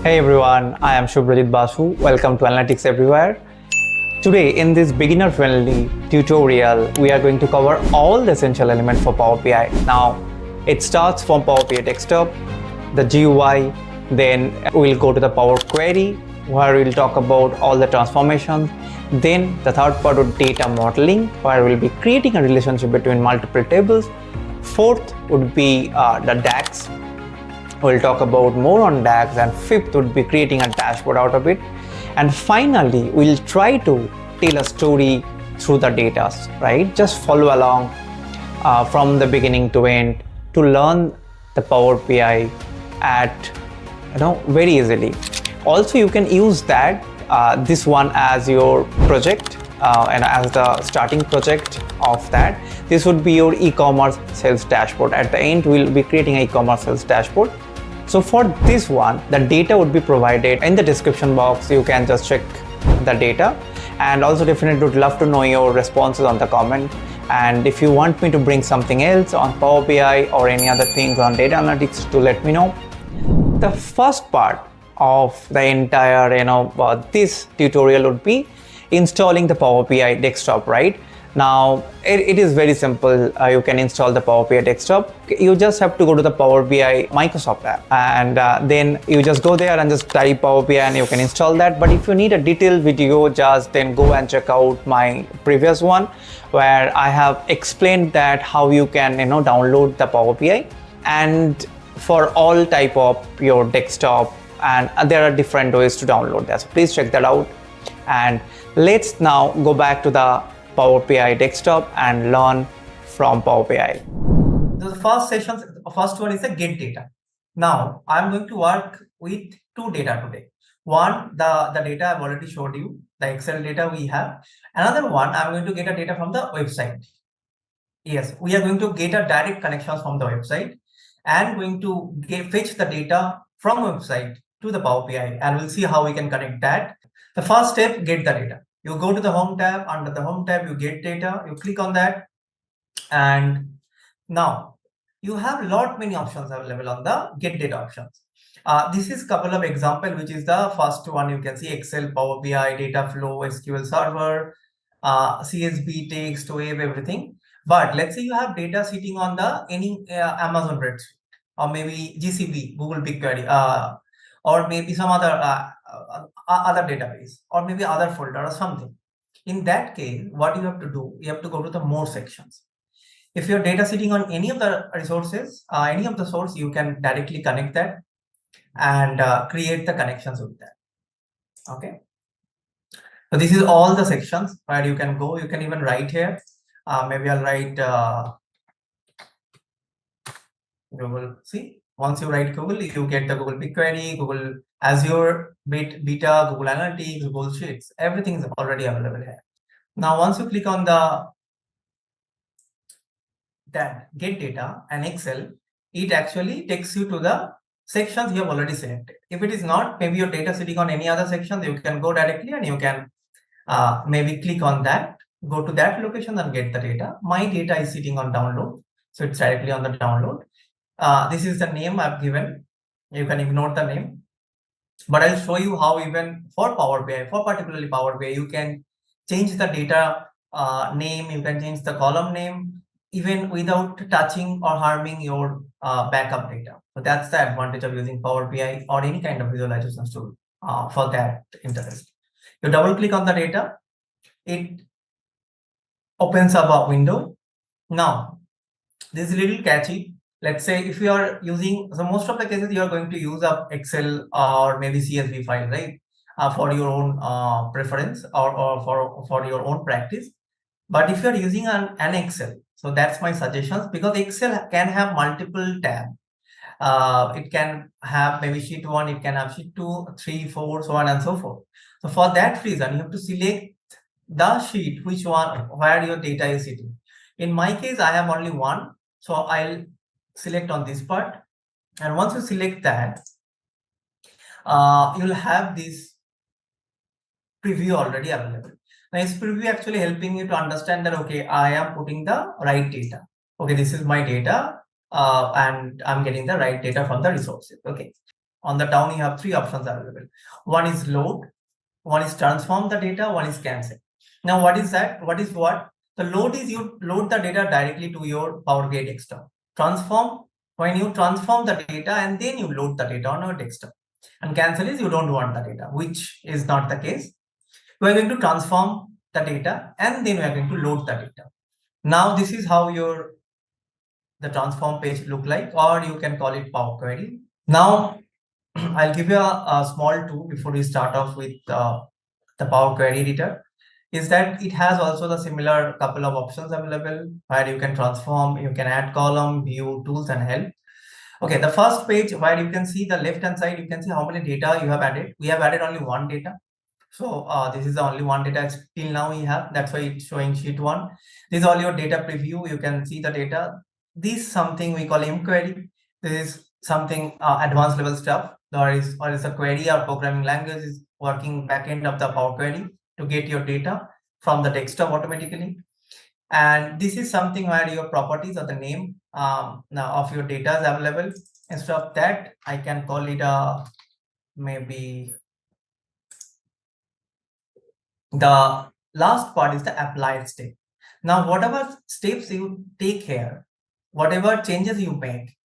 Hey everyone, I am Shubhrajit Basu. Welcome to Analytics Everywhere. Today in this beginner-friendly tutorial, we are going to cover all the essential elements for Power BI. Now, it starts from Power BI Desktop, the GUI, then we'll go to the Power Query, where we'll talk about all the transformations. Then the third part would data modeling, where we'll be creating a relationship between multiple tables. Fourth would be the DAX. We'll talk about more on DAX, and fifth would be creating a dashboard out of it. And finally, we'll try to tell a story through the data, right? Just follow along from the beginning to end to learn the Power BI at very easily. Also, you can use that this one as your project and as the starting project of that. This would be your e-commerce sales dashboard. At the end, we'll be creating an e-commerce sales dashboard. So for this one, the data would be provided in the description box. You can just check the data, and also definitely would love to know your responses on the comment. And if you want me to bring something else on Power BI or any other things on data analytics, to let me know. The first part of the entire this tutorial would be installing the Power BI desktop, right? Now it is very simple. You can install the Power BI desktop. You just have to go to the Power BI Microsoft app, and then you just go there and just type Power BI and you can install that. But if you need a detailed video, just then go and check out my previous one where I have explained that how you can download the Power BI and for all type of your desktop, and there are different ways to download that. So please check that out. And let's now go back to the Power BI desktop and learn from Power BI. So the first one is the get data. Now I'm going to work with two data today. One, the data I've already showed you, the Excel data we have. Another one, I'm going to get a data from the website. Yes, we are going to get a direct connections from the website and going to fetch the data from website to the Power BI, and we'll see how we can connect that. The first step, get the data. You go to the home tab. Under the home tab, you get data. You click on that, and now you have many options available on the get data options. This is couple of example, which is the first one. You can see Excel, Power BI, data flow, SQL Server, CSV, text, web, everything. But let's say you have data sitting on the any Amazon Redshift, or maybe GCP, Google BigQuery, or maybe some other database, or maybe other folder or something. In that case, what you have to do, you have to go to the more sections. If your data sitting on any of the resources, any of the source, you can directly connect that and create the connections with that. Okay. So this is all the sections where you can go. You can even write here. Maybe I'll write Google. See, once you write Google, you get the Google BigQuery, Google Azure, Beta, Google Analytics, Google Sheets. Everything is already available here. Now, once you click on that get data and Excel, it actually takes you to the sections you have already selected. If it is not, maybe your data sitting on any other section, you can go directly and you can maybe click on that, go to that location and get the data. My data is sitting on download, so it's directly on the download. This is the name I've given. You can ignore the name, but I'll show you how even for Power BI, for particularly Power BI, you can change the data name, you can change the column name, even without touching or harming your backup data. So that's the advantage of using Power BI or any kind of visualization tool for that interest. You double click on the data, it opens up a window. Now, this is a little catchy. Let's say if you are using, so most of the cases you are going to use up Excel or maybe CSV file, right? For your own preference or for your own practice. But if you are using an Excel, so that's my suggestions, because Excel can have multiple tabs. It can have maybe sheet 1, it can have sheet 2, 3, 4, so on and so forth. So for that reason, you have to select the sheet, which one, where your data is sitting. In my case, I have only one, so I'll select on this part. And once you select that, you'll have this preview already available. Now, this preview actually helping you to understand that, okay, I am putting the right data. Okay, this is my data, and I'm getting the right data from the resources. Okay. On the down, you have three options available. One is load, one is transform the data, one is cancel. Now, what is that? What is what? The load is you load the data directly to your Power BI desktop. Transform, when you transform the data and then you load the data on your desktop. And cancel is you don't want the data, which is not the case. We are going to transform the data and then we are going to load the data. Now, this is how the transform page look like, or you can call it Power Query. Now, I'll give you a small tool before we start off with the Power Query editor. Is that it has also the similar couple of options available where you can transform, you can add column, view, tools, and help. Okay, the first page where you can see the left hand side, you can see how many data you have added. We have added only one data. So this is the only one data till now we have. That's why it's showing sheet one. This is all your data preview. You can see the data. This is something we call mQuery. This is something advanced level stuff. Or is a query or programming language is working backend of the Power Query to get your data from the desktop automatically. And this is something where your properties or the name of your data is available. Instead of that, I can call it maybe the last part is the applied step. Now, whatever steps you take here, whatever changes you make,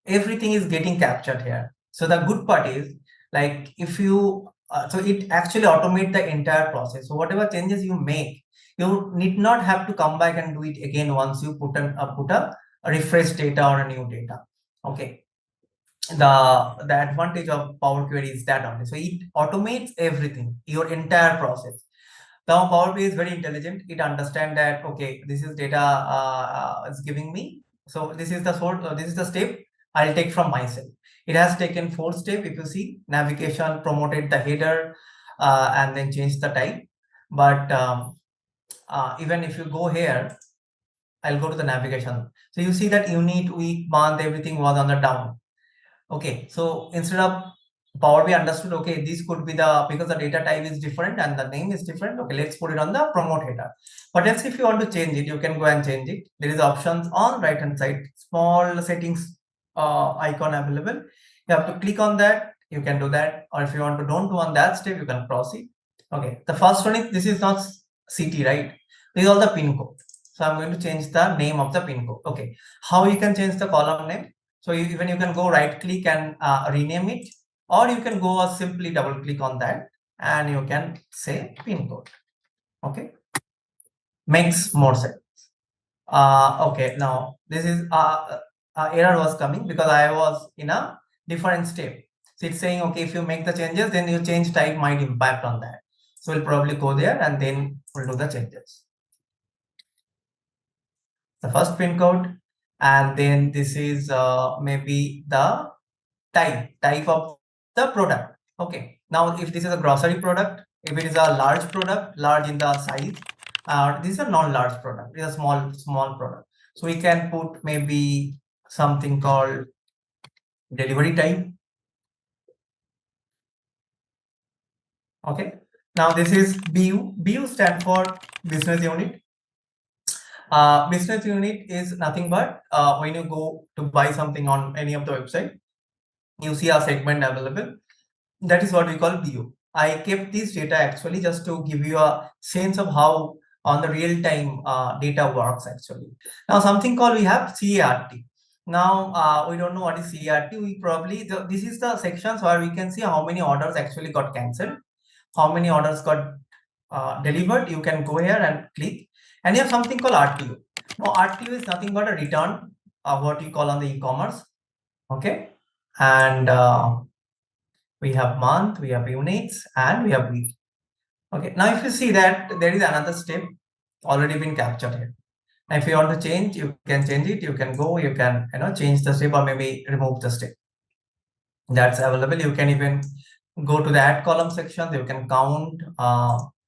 everything is getting captured here. So the good part is, like, if you so it actually automate the entire process. So whatever changes you make, you need not have to come back and do it again once you put a refresh data or a new data. Okay, the advantage of Power Query is that only. So it automates everything, your entire process. Now Power BI is very intelligent. It understands that, okay, this is data is giving me. So this is the sort. This is the step I'll take from myself. It has taken 4 steps. If you see, navigation, promoted the header, and then changed the type. But even if you go here, I'll go to the navigation. So you see that unit, week, month, everything was on the down. Okay, so instead of Power BI understood, okay, this could be because the data type is different and the name is different. Okay, let's put it on the promote header. But else, if you want to change it, you can go and change it. There is options on right hand side, small settings icon available. You have to click on that. You can do that, or if you want to don't do on that step, you can proceed. Okay, the first one is this is not city, right? This is all the pin code. So I'm going to change the name of the pin code. Okay, how you can change the column name? So even you can go right click and rename it, or you can go simply double click on that and you can say pin code. Okay, makes more sense. Okay, now this is error was coming because I was in a different step. So it's saying, okay, if you make the changes, then your change type might impact on that. So we'll probably go there and then we'll do the changes. The first pin code, and then this is maybe the type of the product. Okay, now if this is a grocery product, if it is a large product, large in the size, this is a non-large product, it's a small product. So we can put maybe something called delivery time. Okay, now this is BU. BU stand for business unit. Business unit is nothing but when you go to buy something on any of the website, you see a segment available. That is what we call BU. I kept this data actually just to give you a sense of how on the real time data works actually. Now something called we have CART. Now we don't know what is CART. We probably this is the sections where we can see how many orders actually got cancelled, how many orders got delivered. You can go here and click, and you have something called RTO. Now RTO is nothing but a return of what we call on the e-commerce. Okay, and we have month, we have units, and we have week. Okay, now if you see that there is another step already been captured here. Now if you want to change, you can change it. You can go, you can change the step or maybe remove the step. That's available. You can even go to the add column section. You can count.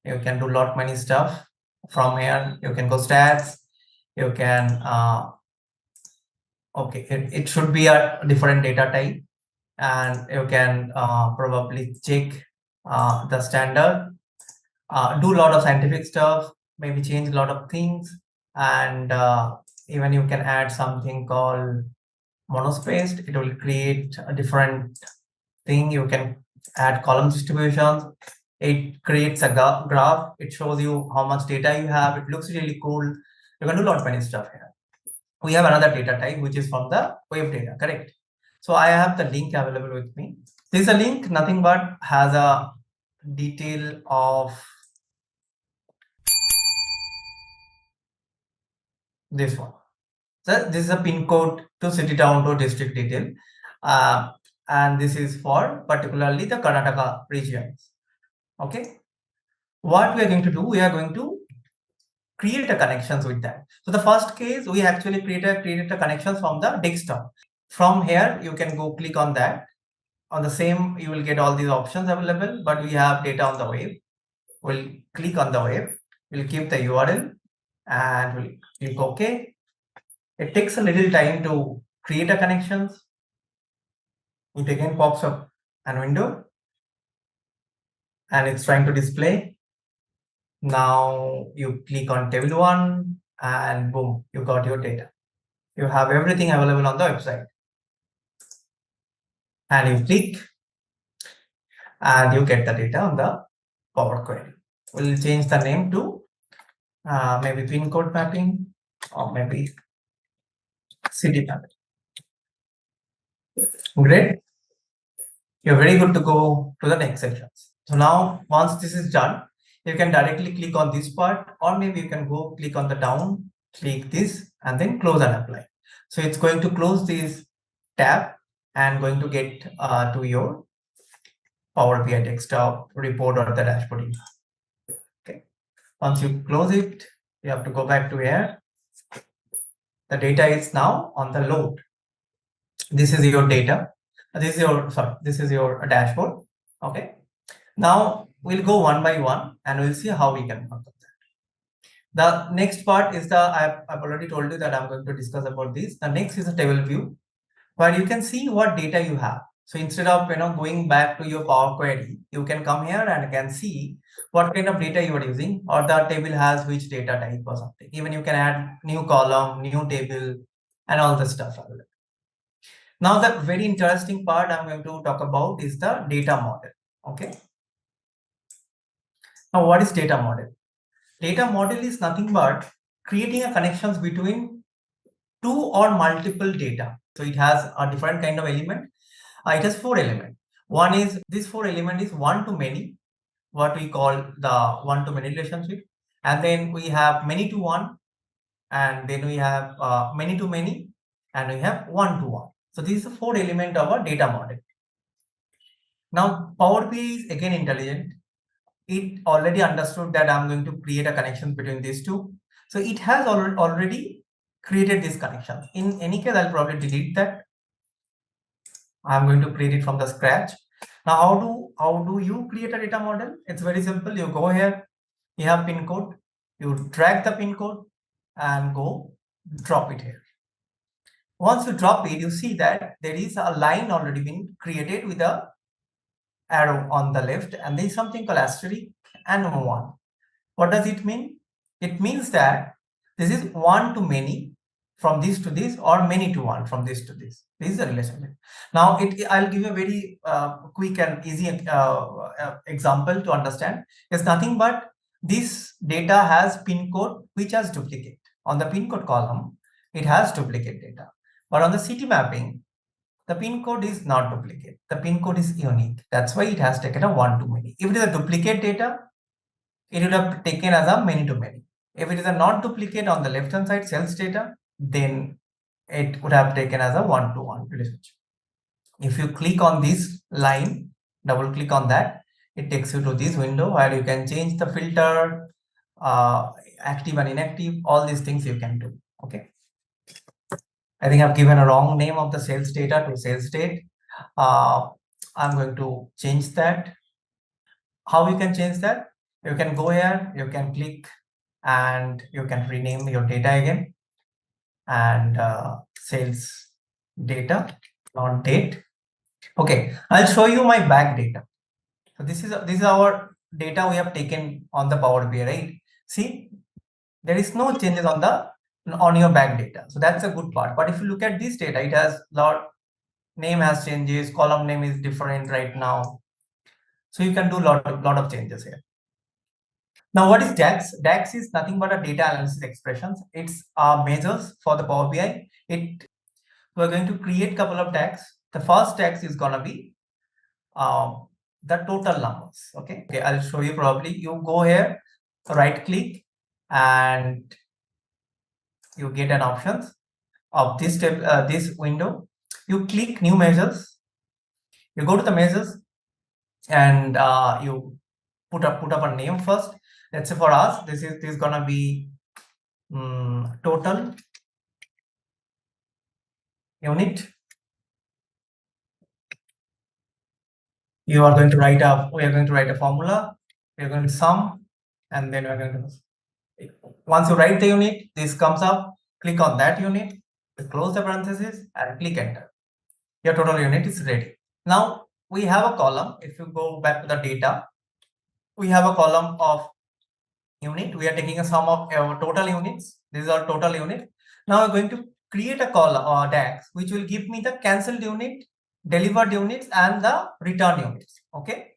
You can do lot many stuff from here. You can go stats. You can okay. It should be a different data type, and you can probably check the standard, do a lot of scientific stuff, maybe change a lot of things, and even you can add something called monospaced. It will create a different thing. You can add column distributions. It creates a graph. It shows you how much data you have. It looks really cool. You can do a lot many stuff here. We have another data type which is from the web data, correct? So I have the link available with me. This is a link, nothing but has a detail of this one. So this is a pin code to city, town, to district detail, and this is for particularly the Karnataka regions. Okay, what we are going to do, we are going to create a connections with that. So the first case, we actually create a connections from the desktop. From here, you can go click on that. On the same, you will get all these options available, but we have data on the web. We'll click on the web. We'll keep the URL and we'll click OK. It takes a little time to create a connections. It again pops up a window and it's trying to display. Now you click on table 1 and boom, you got your data. You have everything available on the website. And you click and you get the data on the Power Query. We'll change the name to maybe pin code mapping or maybe city mapping. Great. You're very good to go to the next sections. So now once this is done, you can directly click on this part, or maybe you can go click on the down, click this and then close and apply. So it's going to close this tab and going to get to your Power BI desktop report or the dashboard. Okay. Once you close it, you have to go back to here. The data is now on the load. This is your data. This is your dashboard. Okay. Now we'll go one by one and we'll see how we can work on that. The next part is I've already told you that I'm going to discuss about this. The next is a table view where you can see what data you have. So instead of going back to your Power Query, you can come here and can see what kind of data you are using, or the table has which data type or something. Even you can add new column, new table, and all the stuff available. Now the very interesting part I'm going to talk about is the data model. Okay. Now what is data model? Data model is nothing but creating a connections between two or multiple data. So it has a different kind of element. It has 4 elements. One is, this 4 element is one to many, what we call the one to many relationship. And then we have many to one, and then we have many to many, and we have one to one. So this is the 4 element of a data model. Now Power BI is again intelligent. It already understood that I'm going to create a connection between these two. So it has already created this connection. In any case, I'll probably delete that. I'm going to create it from the scratch. Now, how do you create a data model? It's very simple. You go here, you have pin code, you drag the pin code and go drop it here. Once you drop it, you see that there is a line already been created with a arrow on the left, and there is something called asterisk and 1. What does it mean? It means that this is one to many from this to this, or many to one from this to this. This is the relationship. Now I'll give you a very quick and easy example to understand. It's nothing but this data has pin code which has duplicate. On the pin code column, it has duplicate data, but on the city mapping, the pin code is not duplicate. The pin code is unique. That's why it has taken a one to many. If it is a duplicate data, it would have taken as a many to many. If it is a not duplicate on the left hand side sales data, then it would have taken as a one to one relationship. If you click on this line, double click on that, it takes you to this window where you can change the filter, active and inactive, all these things you can do. Okay. I think I've given a wrong name of the sales data to sales date. I'm going to change that. How you can change that? You can go here, you can click and you can rename your data again, and sales data, not date. Okay, I'll show you my back data. So this is our data we have taken on the Power BI, right? See, there is no changes on your back data. So that's a good part. But if you look at this data, it has lot name has changes, column name is different right now. So you can do lot of changes here. Now, what is DAX? DAX is nothing but a data analysis expressions. It's measures for the Power BI. We're going to create couple of DAX. The first DAX is gonna be the total numbers. Okay, I'll show you probably. You go here, right click, and you get an options of this step, this window. You click new measures. You go to the measures, and you put up a name first. Let's say for us, this is gonna be total unit. We are going to write a formula. We are going to sum, and then we are going to, once you write the unit, this comes up, click on that unit, close the parenthesis and click enter. Your total unit is ready. Now we have a column. If you go back to the data, we have a column of unit. We are taking a sum of our total units. These are total unit. Now we're going to create a column or DAX which will give me the cancelled unit, delivered units, and the return units. Okay,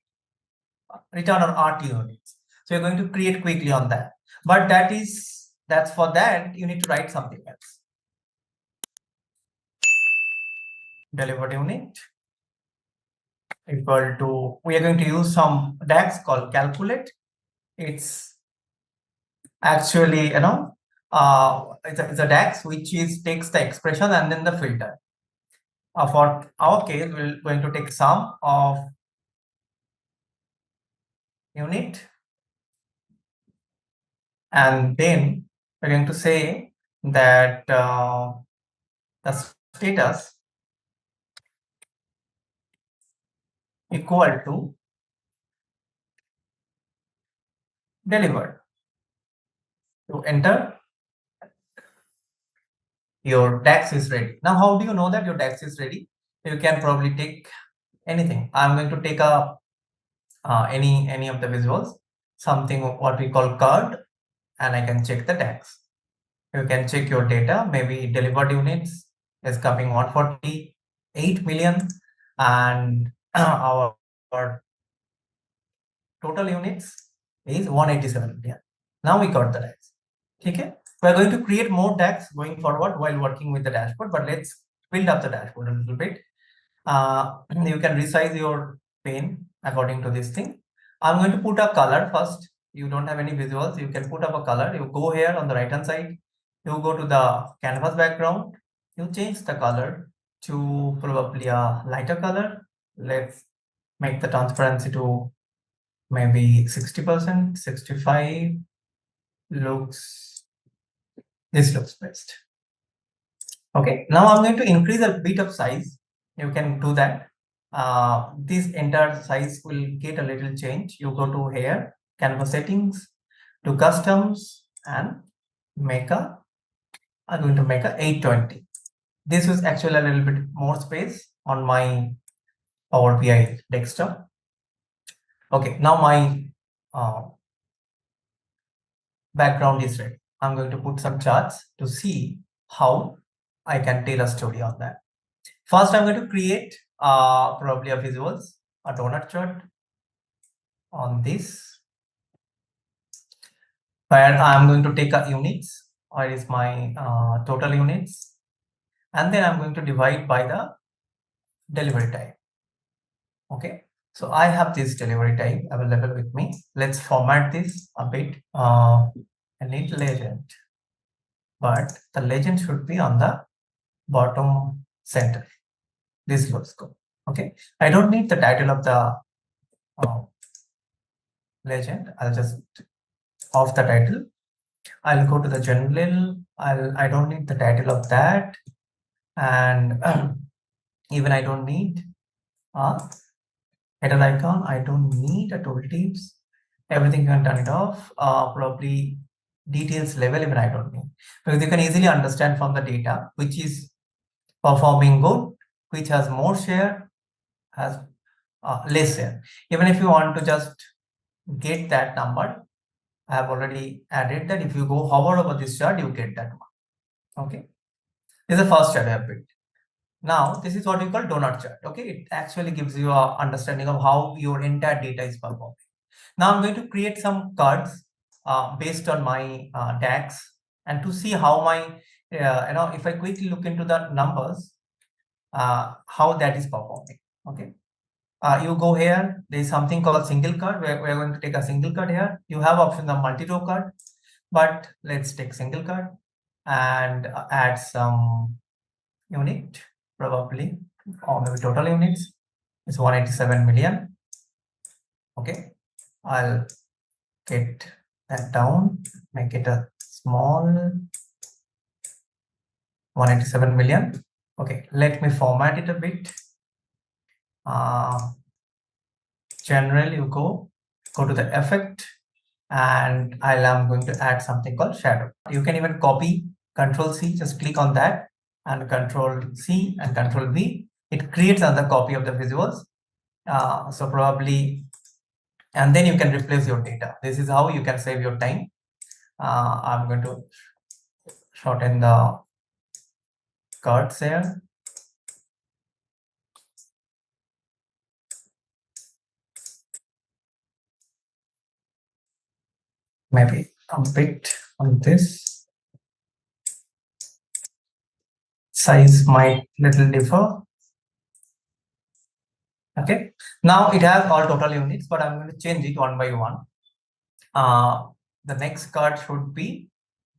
return on RT units. So you're going to create quickly on that. But that's for that you need to write something else. Delivered unit equal to, we are going to use some DAX called calculate. It's actually, it's a DAX which takes the expression and then the filter. For our case, we're going to take sum of unit, and then we're going to say that the status equal to delivered. You enter, your DAX is ready. Now, how do you know that your DAX is ready? You can probably take anything. I'm going to take any of the visuals, something what we call card, and I can check the DAX. You can check your data. Maybe delivered units is coming 148 million, and our total units is 187 million. Now we got the DAX. Okay, we're going to create more DAX going forward while working with the dashboard, but let's build up the dashboard a little bit. You can resize your pane according to this thing. I'm going to put a color first. You don't have any visuals, you can put up a color. You go here on the right hand side, you go to the canvas background, you change the color to probably a lighter color. Let's make the transparency to maybe 60%, 65. This looks best. Okay, now I'm going to increase a bit of size. You can do that. This entire size will get a little change. You go to here, canvas settings, to customs, and I'm going to make a 820. This is actually a little bit more space on my Power BI desktop. Okay, now my background is ready. I'm going to put some charts to see how I can tell a story on that. First, I'm going to create probably a visuals, a donut chart on this, where I'm going to take a units, or is my total units, and then I'm going to divide by the delivery time. Okay, so I have this delivery time available with me. Let's format this a bit. I need legend, but the legend should be on the bottom center. This looks good. Okay, I don't need the title of the legend. I'll just off the title. I'll go to the general. I don't need the title of that, and even I don't need a header icon. I don't need a tooltips. Everything you can turn it off. Probably details level, even I don't need, because you can easily understand from the data which is performing good, which has more share, has less share. Even if you want to just get that number, I have already added that. If you go hover over this chart, you get that one. Okay, this is the first chart I have built. Now, this is what we call donut chart. Okay, it actually gives you a understanding of how your entire data is performing. Now, I'm going to create some cards based on my DAX, and to see how my, if I quickly look into the numbers, how that is performing. Okay. You go here, there is something called single card. We're going to take a single card here. You have option of multi-row card, but let's take single card and add some unit, probably, or maybe total units. It's 187 million. Okay, I'll get that down, make it a small 187 million. Okay, let me format it a bit. General, you go to the effect, and I'm going to add something called shadow. You can even copy, Control C, just click on that, and Control C and Control V. It creates another copy of the visuals. So probably, and then you can replace your data. This is how you can save your time. I'm going to shorten the cards here. Maybe a bit on this. Size might little differ. Okay. Now it has all total units, but I'm going to change it one by one. The next card should be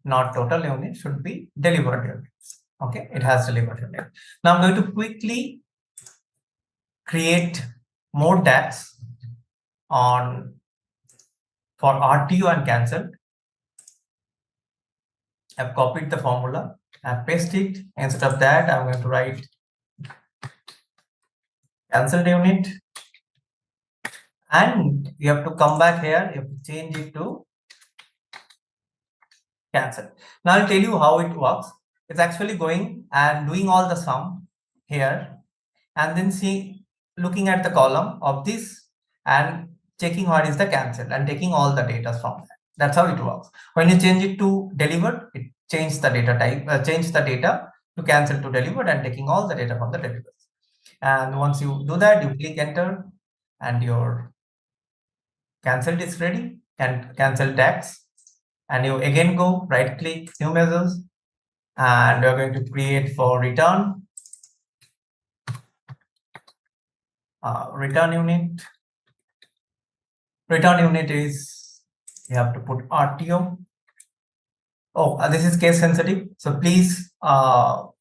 not total unit, should be delivered units. Okay, it has delivered unit. Now I'm going to quickly create more DAX on for RTO and cancelled. I've copied the formula, I've pasted it. Instead of that, I'm going to write cancelled unit, and you have to come back here, you have to change it to cancel. Now I'll tell you how it works. It's actually going and doing all the sum here, and then looking at the column of this and checking what is the cancel and taking all the data from that. That's how it works. When you change it to delivered, it changes the data type, change the data to cancel to delivered, and taking all the data from the delivered. And once you do that, you click enter, and your cancelled is ready, and cancel tax. And you again go right click new measures, and you're going to create for return return unit. Return unit is, you have to put RTO. Oh, this is case sensitive, so please but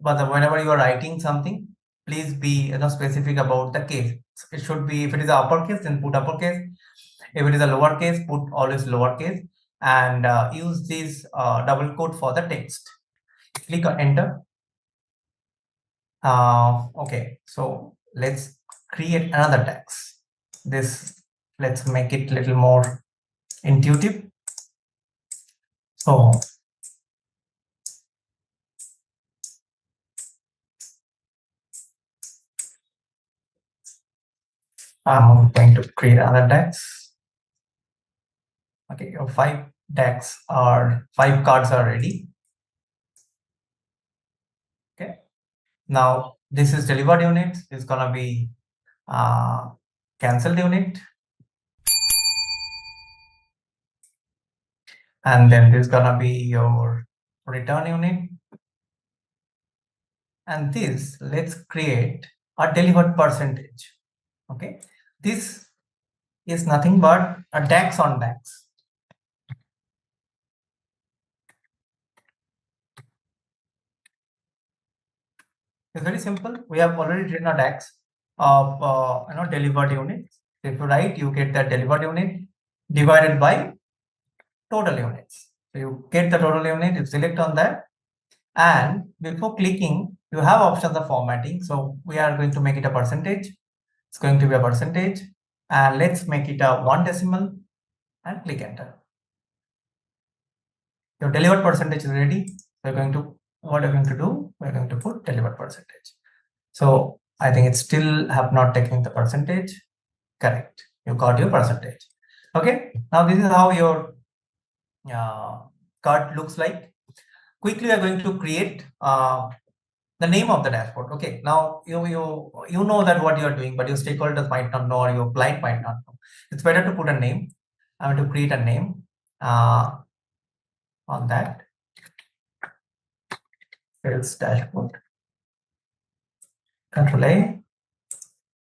whenever you are writing something, please be specific about the case. It should be, if it is a uppercase, then put uppercase. If it is a lowercase, put always lowercase, and use this double quote for the text. Click on enter. Okay, so let's create another text. This, let's make it a little more intuitive. So I'm going to create another DAX. Okay, your 5 cards are ready. Okay, now this is delivered unit. It's gonna be cancelled unit, and then this is gonna be your return unit, and this, let's create a delivered percentage. Okay, this is nothing but a DAX on DAX. It's very simple. We have already written a DAX of delivered units. If you write, you get the delivered unit divided by total units. So you get the total unit, you select on that, and before clicking, you have options of formatting. So we are going to make it a percentage. It's going to be a percentage, and let's make it a 1 decimal, and click enter. Your delivered percentage is ready. We're going to, what we're going to do, we're going to put delivered percentage. So I think it's still have not taken the percentage. Correct. You got your percentage. Okay. Now this is how your card looks like. Quickly, we are going to create the name of the dashboard. Okay, now you know that what you are doing, but your stakeholders might not know or your client might not know. It's better to put a name. I'm going to create a name on that sales dashboard. Control A.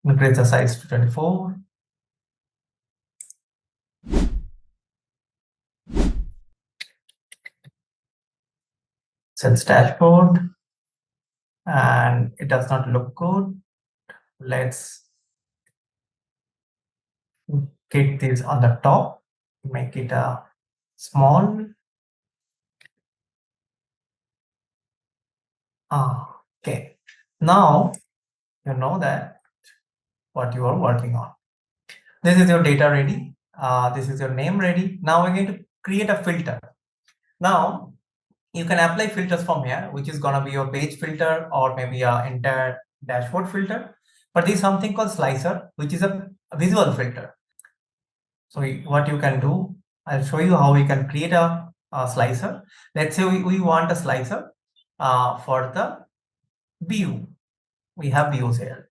Increase the size to 24. Sales dashboard, and it does not look good. Let's get this on the top, make it a small. Okay, now you know that what you are working on. This is your data ready. This is your name ready. Now we're going to create a filter. Now you can apply filters from here, which is going to be your page filter or maybe a entire dashboard filter. But there's something called slicer, which is a visual filter. So what you can do, I'll show you how we can create a slicer. Let's say we want a slicer for the view. We have views here.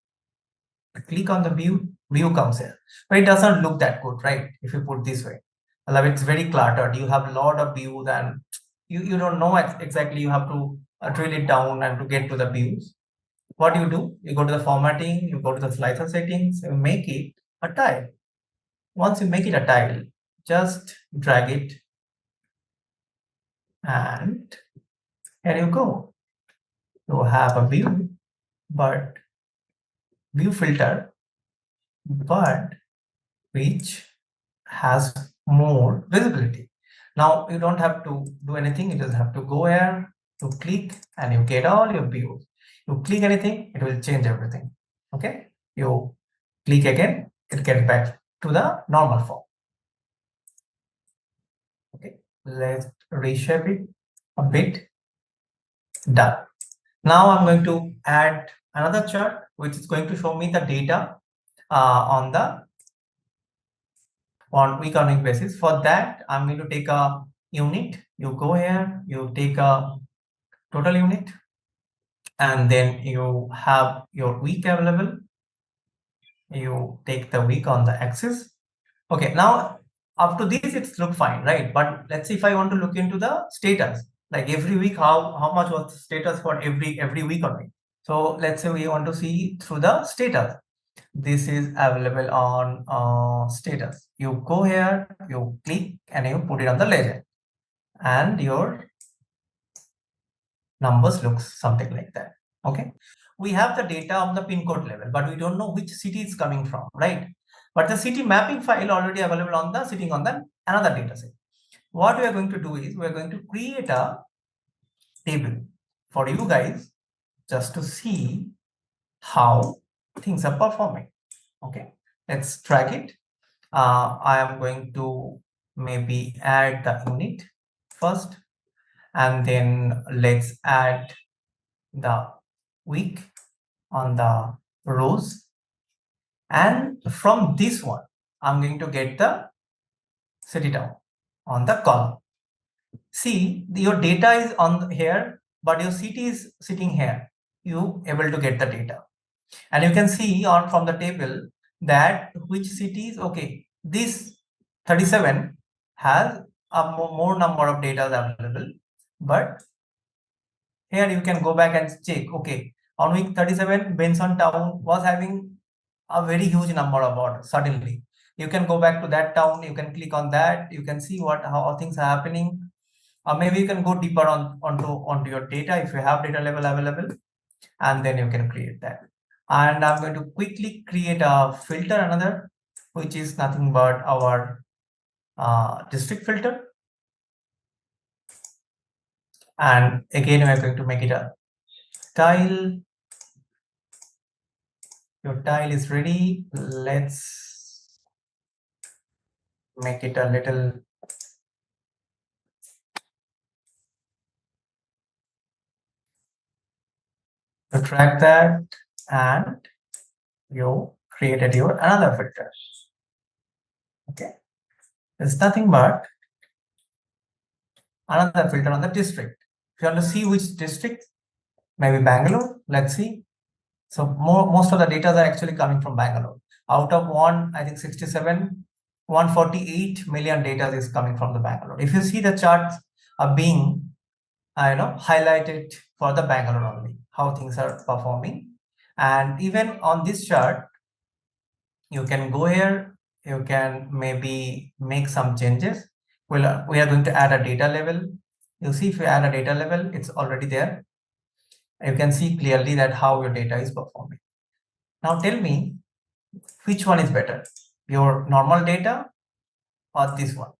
Click on the view comes here, but it doesn't look that good, right? If you put this way, I love it. It's very cluttered. You have a lot of views and you don't know exactly. You have to drill it down and to get to the views. What you do, you go to the formatting, you go to the slicer settings, you make it a tile. Once you make it a tile, just drag it and here you go. You have a view, but view filter, but which has more visibility. Now you don't have to do anything. You just have to go here to click and you get all your views. You click anything, it will change everything. Okay, you click again, it gets back to the normal form. Okay, let's reshape it a bit. Done. Now I'm going to add another chart which is going to show me the data on week on week basis. For that, I'm going to take a unit. You go here, you take a total unit, and then you have your week available. You take the week on the axis. Okay, now up to this it's look fine, right? But let's see if I want to look into the status, like every week, how much was the status for every week on week. So let's say we want to see through the status. This is available on status. You go here, you click and you put it on the legend, and your numbers looks something like that. Okay, we have the data on the pin code level, but we don't know which city it's coming from, right? But the city mapping file already available on the sitting on the another data set. What we are going to do is we are going to create a table for you guys just to see how things are performing. Okay, let's drag it. I am going to maybe add the unit first, and then let's add the week on the rows. And from this one, I'm going to get the city town on the column. See, your data is on here, but your city is sitting here. You able to get the data. And you can see on from the table that which cities, okay, this 37 has a more number of data available, but here you can go back and check, okay, on week 37, Benson town was having a very huge number of orders suddenly. You can go back to that town, you can click on that, you can see how things are happening. Maybe you can go deeper onto your data if you have data level available, and then you can create that. And I'm going to quickly create a filter, another, which is nothing but our district filter. And again, we're going to make it a tile. Your tile is ready. Let's make it a little to track that, and you created your another filter. Okay, it's nothing but another filter on the district. If you want to see which district, maybe Bangalore. Let's see. So most of the data are actually coming from Bangalore. Out of I think 148 million data is coming from the Bangalore. If you see the charts are being highlighted for the Bangalore only, how things are performing. And even on this chart, you can go here, you can maybe make some changes. We are going to add a data level. You see, if you add a data level, it's already there. You can see clearly that how your data is performing. Now tell me, which one is better, your normal data or this one?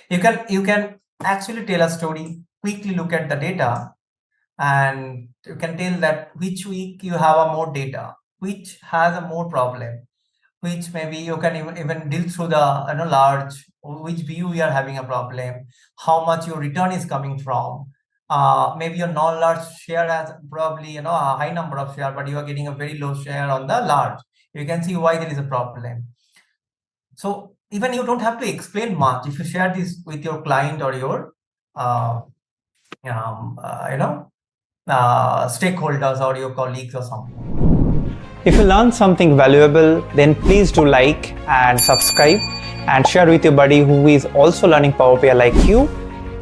You can actually tell a story, quickly look at the data, and you can tell that which week you have a more data, which has a more problem, which maybe you can even deal through the large, which view you are having a problem, how much your return is coming from. Maybe your non-large share has probably a high number of share, but you are getting a very low share on the large. You can see why there is a problem. So even you don't have to explain much if you share this with your client or your stakeholders or your colleagues or something. If you learned something valuable, then please do like and subscribe and share with your buddy who is also learning Power BI like you.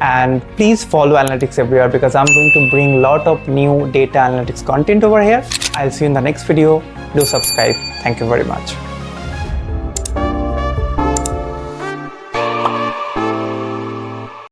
And please follow Analytics Everywhere, because I'm going to bring a lot of new data analytics content over here. I'll see you in the next video. Do subscribe. Thank you very much.